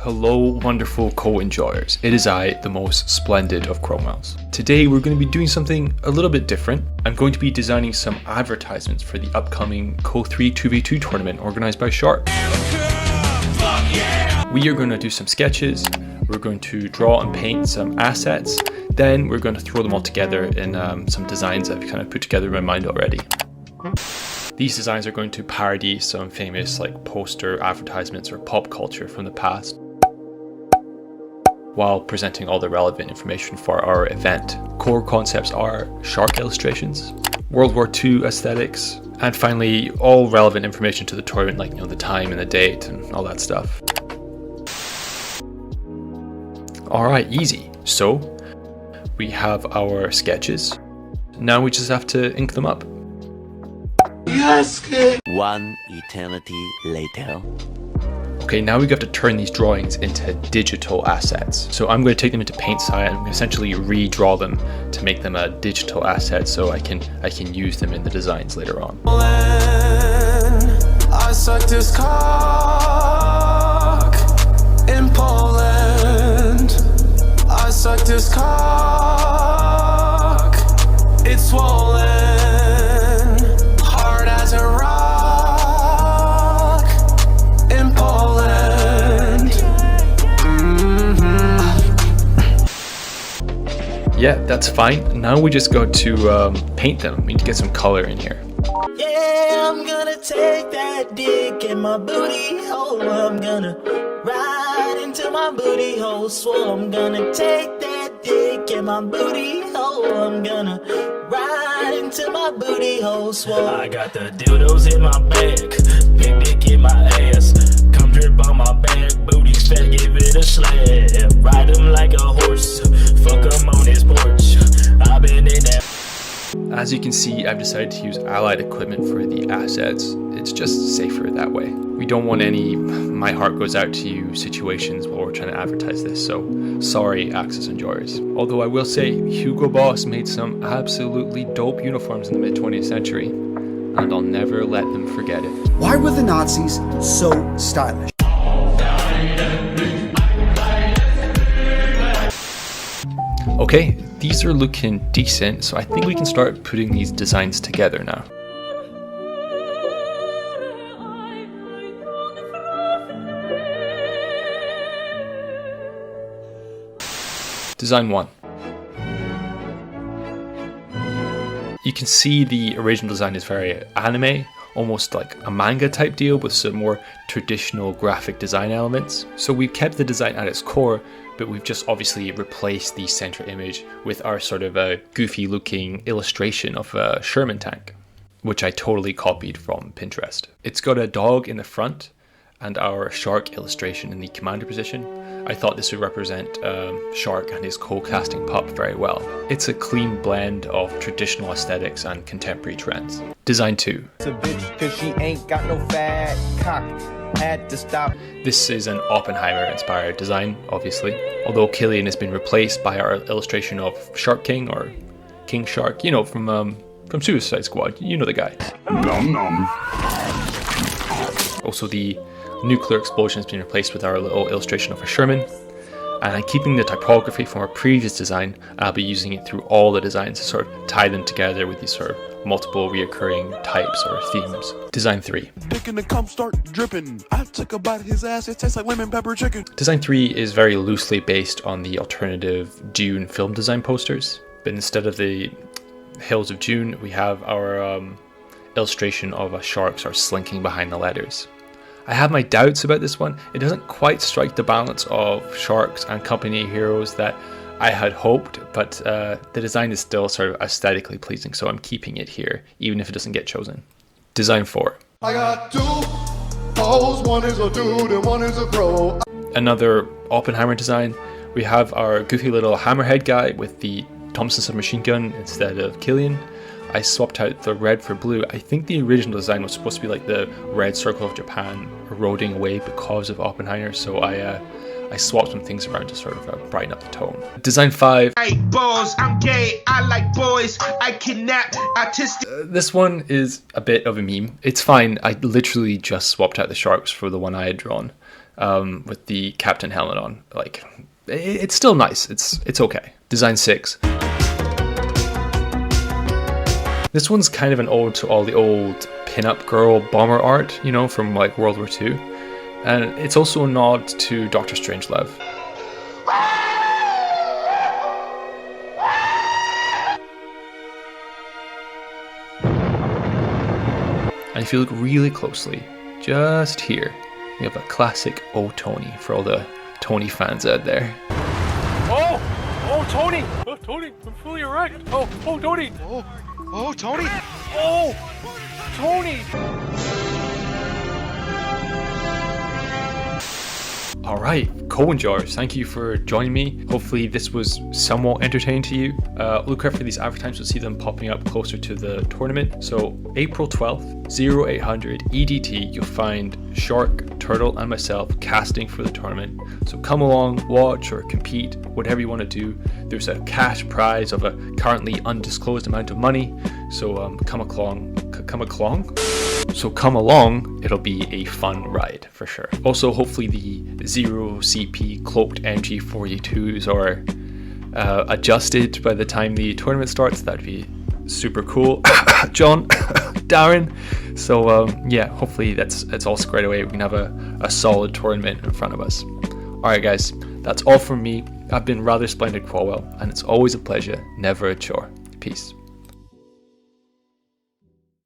Hello wonderful co-enjoyers, it is I, the most splendid of Cromwells. Today we're going to be doing something a little bit different. I'm going to be designing some advertisements for the upcoming COH3 2v2 tournament organised by Shark. We are going to do some sketches, we're going to draw and paint some assets, then we're going to throw them all together in some designs I've kind of put together in my mind already. These designs are going to parody some famous poster advertisements or pop culture from the past, while presenting all the relevant information for our event. Core concepts are shark illustrations, World War II aesthetics, and finally all relevant information to the tournament, like the time and the date and all that stuff. Alright, easy. So we have our sketches. Now we just have to ink them up. Yes. One eternity later. Okay, now we have to turn these drawings into digital assets. So I'm going to take them into PaintSci and essentially redraw them to make them a digital asset so I can use them in the designs later on. I sucked this cock in Poland. I sucked this cock. It's swollen, hard as a rock. Yeah, that's fine. Now we just go to paint them. We need to get some color in here. Yeah, I'm gonna take that dick in my booty hole. I'm gonna ride into my booty hole. Swole, I'm gonna take that dick in my booty hole. I'm gonna ride into my booty hole. Swole. I got the dildos in my bag, big dick in my ass. Come drip on my back, booty's fat, give it a slap. Ride him like a horse, fuck him on his porch. I've been in that. As you can see, I've decided to use allied equipment for the assets. It's just safer that way. We don't want any "my heart goes out to you" situations while we're trying to advertise this, so sorry Axis enjoyers. Although I will say, Hugo Boss made some absolutely dope uniforms in the mid-20th century, and I'll never let them forget it. Why were the Nazis so stylish? Okay, these are looking decent, so I think we can start putting these designs together now. Design 1. You can see the original design is very anime, almost like a manga type deal with some more traditional graphic design elements. So we've kept the design at its core, but we've just obviously replaced the center image with our sort of a goofy looking illustration of a Sherman tank, which I totally copied from Pinterest. It's got a dog in the front and our shark illustration in the commander position. I thought this would represent Shark and his co-casting pup very well. It's a clean blend of traditional aesthetics and contemporary trends. Design 2. It's a bitch 'cause she ain't got no fat cock. Had to stop. This is an Oppenheimer-inspired design, obviously, although Killian has been replaced by our illustration of Shark King, or King Shark, from Suicide Squad. You know the guy. Nom nom. Also, the nuclear explosion has been replaced with our little illustration of a Sherman. And I'm keeping the typography from our previous design, and I'll be using it through all the designs to sort of tie them together with these sort of multiple reoccurring types or themes. Design 3. Dick in the cum start dripping. I took a bite of his ass, it tastes like lemon pepper chicken. Design 3 is very loosely based on the alternative Dune film design posters, but instead of the Hills of June, we have our illustration of a shark sort of slinking behind the letters. I have my doubts about this one. It doesn't quite strike the balance of sharks and company heroes that I had hoped, but the design is still sort of aesthetically pleasing, so I'm keeping it here, even if it doesn't get chosen. Design 4. I got 2 hoes, one is a dude and one is a crow. Another Oppenheimer design. We have our goofy little hammerhead guy with the Thompson submachine gun instead of Killian. I swapped out the red for blue. I think the original design was supposed to be like the red circle of Japan eroding away because of Oppenheimer, so I swapped some things around to sort of brighten up the tone. Design 5. Hey, balls, I'm gay, I like boys, I kidnap autistic. This one is a bit of a meme. It's fine, I literally just swapped out the sharks for the one I had drawn. with the captain helmet on. Like, it's still nice. It's okay. Design 6. This one's kind of an ode to all the old pin-up girl bomber art, you know, from like World War II. And it's also a nod to Dr. Strangelove. And if you look really closely, just here, we have a classic Oh Tony for all the Tony fans out there. Oh, Tony! Oh, Tony, I'm fully erect. Oh, Tony! Oh, Tony! Oh, Tony! Alright, co-enjoyers, thank you for joining me. Hopefully this was somewhat entertaining to you. Look out for these advertisements, you'll see them popping up closer to the tournament. So April 12th, 0800 EDT, you'll find Shark, Turtle and myself casting for the tournament. So come along, watch or compete, whatever you want to do. There's a cash prize of a currently undisclosed amount of money. So come along. So come along, it'll be a fun ride for sure. Also, hopefully the 0CP cloaked MG42s are adjusted by the time the tournament starts. That'd be super cool. John, Darren. So yeah, hopefully that's all squared away. We can have a solid tournament in front of us. Alright guys, that's all from me. I've been Rather Splendid Qualwell, and it's always a pleasure, never a chore. Peace.